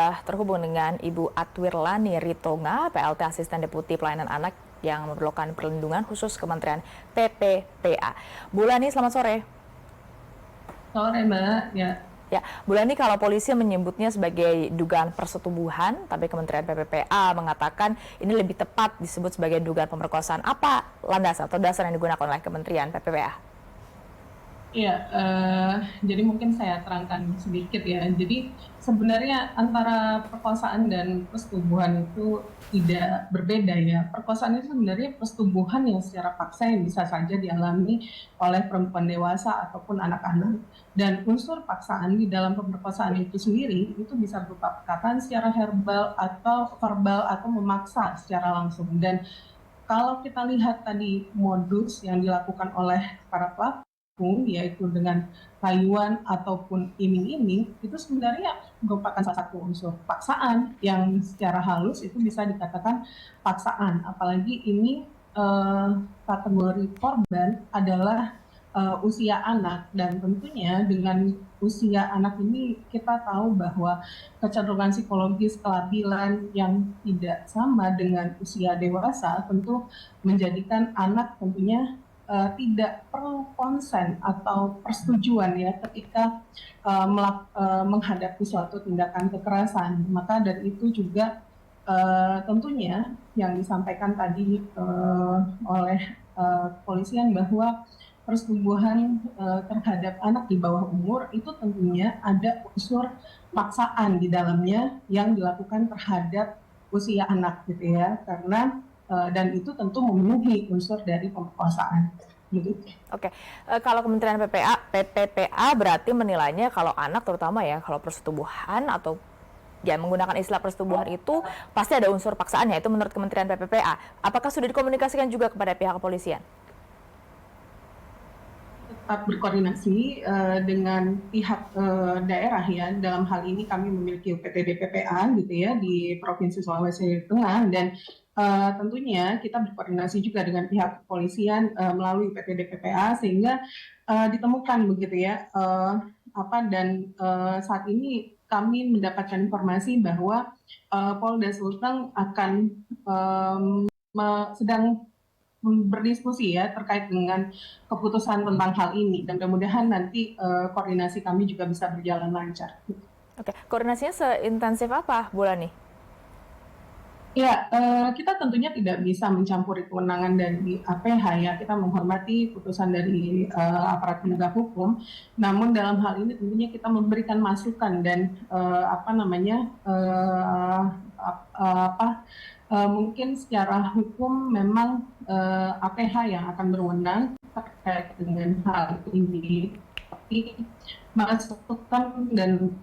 sudah terhubung dengan Ibu Atwirlani Ritonga, PLT Asisten Deputi Pelayanan Anak yang memerlukan perlindungan khusus Kementerian PPPA. Bu Lani, selamat sore. Sore, Mbak. Ya, Bu Lani, kalau polisi menyebutnya sebagai dugaan persetubuhan, tapi Kementerian PPPA mengatakan ini lebih tepat disebut sebagai dugaan pemerkosaan. Apa landasan atau dasar yang digunakan oleh Kementerian PPPA? Iya, jadi mungkin saya terangkan sedikit ya. Jadi sebenarnya antara perkosaan dan persetubuhan itu tidak berbeda ya. Perkosaan itu sebenarnya persetubuhan yang secara paksa yang bisa saja dialami oleh perempuan dewasa ataupun anak-anak. Dan unsur paksaan di dalam pemerkosaan itu sendiri itu bisa berupa perkataan secara verbal atau memaksa secara langsung. Dan kalau kita lihat tadi modus yang dilakukan oleh para pelaku, yaitu dengan rayuan ataupun iming-iming, itu sebenarnya merupakan salah satu unsur paksaan yang secara halus itu bisa dikatakan paksaan. Apalagi ini kategori korban adalah usia anak, dan tentunya dengan usia anak ini kita tahu bahwa kecenderungan psikologis kelabilan yang tidak sama dengan usia dewasa tentu menjadikan anak tentunya tidak perlu konsen atau persetujuan ya ketika menghadapi suatu tindakan kekerasan. Maka dari itu juga tentunya yang disampaikan tadi oleh kepolisian bahwa persetubuhan terhadap anak di bawah umur itu tentunya ada unsur paksaan di dalamnya yang dilakukan terhadap usia anak gitu ya, karena dan itu tentu memenuhi unsur dari pemerkosaan. Oke, kalau Kementerian PPPA berarti menilainya kalau anak terutama ya, kalau persetubuhan atau ya menggunakan istilah persetubuhan itu pasti ada unsur paksaan ya, itu menurut Kementerian PPPA. Apakah sudah dikomunikasikan juga kepada pihak kepolisian? Tetap berkoordinasi dengan pihak daerah ya. Dalam hal ini kami memiliki UPTD PPA gitu ya di Provinsi Sulawesi Tengah, dan tentunya kita berkoordinasi juga dengan pihak kepolisian melalui UPTD PPA sehingga ditemukan begitu ya dan saat ini kami mendapatkan informasi bahwa Polda Sulteng akan sedang berdiskusi ya terkait dengan keputusan tentang hal ini, dan mudah-mudahan nanti koordinasi kami juga bisa berjalan lancar. Oke, koordinasinya seintensif apa, Bu Lani? Ya, kita tentunya tidak bisa mencampuri kewenangan dari APH ya. Kita menghormati putusan dari aparat penegak hukum. Namun dalam hal ini tentunya kita memberikan masukan dan mungkin secara hukum memang APH yang akan berwenang terkait dengan hal ini. Tapi masukan dan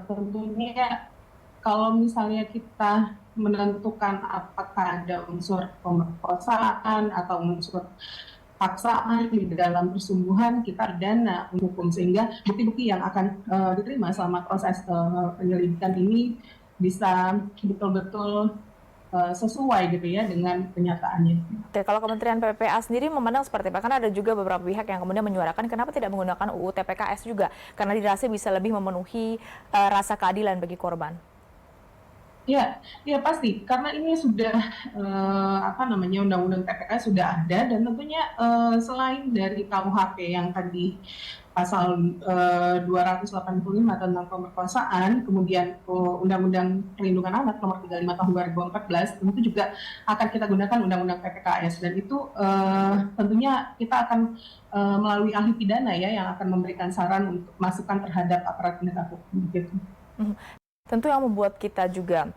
tentunya kalau misalnya kita menentukan apakah ada unsur pemerkosaan atau unsur paksaan di dalam persetubuhan, kita pidana hukum, sehingga bukti-bukti yang akan diterima selama proses penyelidikan ini bisa betul-betul sesuai gitu ya dengan kenyataannya. Oke, kalau Kementerian PPPA sendiri memandang seperti apa? Karena ada juga beberapa pihak yang kemudian menyuarakan kenapa tidak menggunakan UU TPKS juga, karena dirasa bisa lebih memenuhi rasa keadilan bagi korban. Ya, ya pasti. Karena ini sudah Undang-Undang TPK sudah ada, dan tentunya selain dari KUHP yang tadi pasal 285 tentang pemerkosaan, kemudian Undang-Undang Perlindungan Anak nomor 35 tahun 2014, tentu juga akan kita gunakan Undang-Undang PPKS, dan itu tentunya kita akan melalui ahli pidana ya yang akan memberikan saran untuk masukan terhadap aparat penegak hukum gitu. Tentu yang membuat kita juga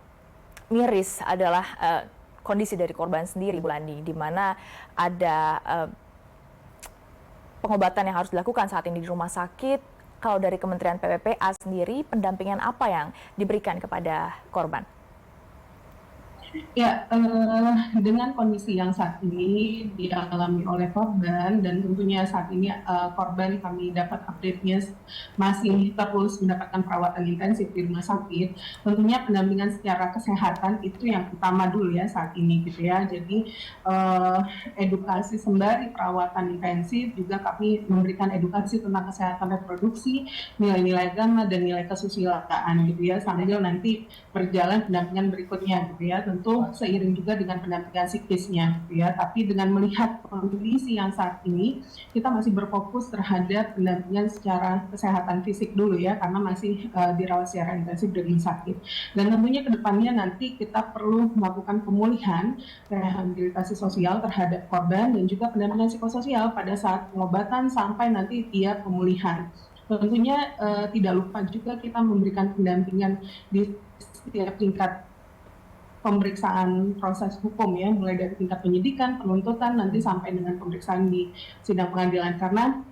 miris adalah kondisi dari korban sendiri, Bu Lani, di mana ada pengobatan yang harus dilakukan saat ini di rumah sakit. Kalau dari Kementerian PPPA sendiri, pendampingan apa yang diberikan kepada korban? Ya, dengan kondisi yang saat ini dialami oleh korban dan tentunya saat ini korban kami dapat update-nya masih terus mendapatkan perawatan intensif di rumah sakit. Tentunya pendampingan secara kesehatan itu yang utama dulu ya saat ini gitu ya. Jadi eh, edukasi sembari perawatan intensif juga kami memberikan edukasi tentang kesehatan reproduksi, nilai-nilai agama dan nilai kesusilaan gitu ya sambil nanti berjalan pendampingan berikutnya gitu ya, tentu seiring juga dengan pendampingan psikisnya gitu ya. Tapi dengan melihat kondisi yang saat ini kita masih berfokus terhadap pendampingan secara kesehatan fisik dulu ya, karena masih dirawat secara intensif di rumah sakit. Dan tentunya kedepannya nanti kita perlu melakukan pemulihan rehabilitasi sosial terhadap korban dan juga pendampingan psikososial pada saat pengobatan sampai nanti dia pemulihan. Tentunya tidak lupa juga kita memberikan pendampingan di setiap tingkat pemeriksaan proses hukum ya, mulai dari tingkat penyidikan, penuntutan, nanti sampai dengan pemeriksaan di sidang pengadilan. Karena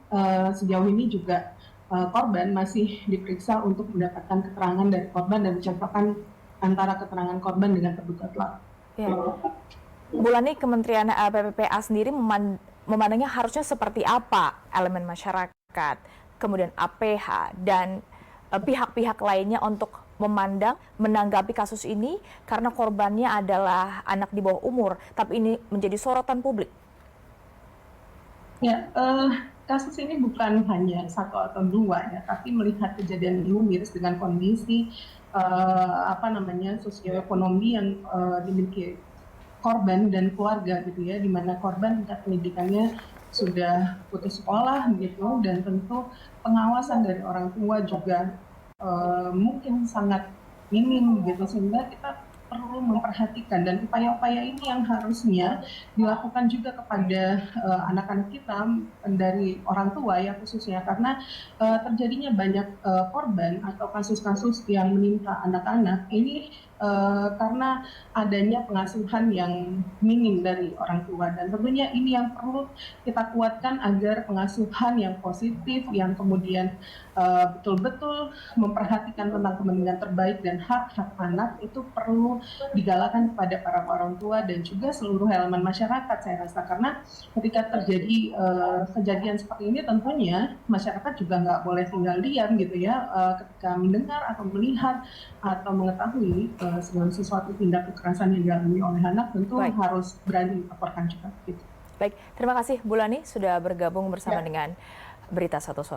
sejauh ini juga korban masih diperiksa untuk mendapatkan keterangan dari korban dan mencocokkan antara keterangan korban dengan terduga pelaku. Ya. Bu Lani, Kementerian PPPA sendiri memandangnya harusnya seperti apa elemen masyarakat, kemudian APH, dan pihak-pihak lainnya untuk menanggapi kasus ini karena korbannya adalah anak di bawah umur, tapi ini menjadi sorotan publik. Ya, kasus ini bukan hanya satu atau dua ya, tapi melihat kejadian ini miris dengan kondisi sosioekonomi yang dimiliki korban dan keluarga gitu ya, di mana korban tingkat pendidikannya sudah putus sekolah gitu, dan tentu pengawasan dari orang tua juga mungkin sangat minim gitu, sehingga kita perlu memperhatikan dan upaya-upaya ini yang harusnya dilakukan juga kepada anak-anak kita dari orang tua ya khususnya, karena terjadinya banyak korban atau kasus-kasus yang menimpa anak-anak ini karena adanya pengasuhan yang minim dari orang tua, dan tentunya ini yang perlu kita kuatkan agar pengasuhan yang positif yang kemudian betul-betul memperhatikan tentang kepentingan terbaik dan hak-hak anak itu perlu digalakan kepada para orang tua dan juga seluruh elemen masyarakat, saya rasa. Karena ketika terjadi kejadian seperti ini tentunya masyarakat juga nggak boleh tinggal diam gitu ya, ketika mendengar atau melihat atau mengetahui segala sesuatu tindak kekerasan yang dialami oleh anak, tentu harus berani melaporkan juga gitu. Baik, terima kasih Bu Lani sudah bergabung bersama dengan Berita Satu Sore.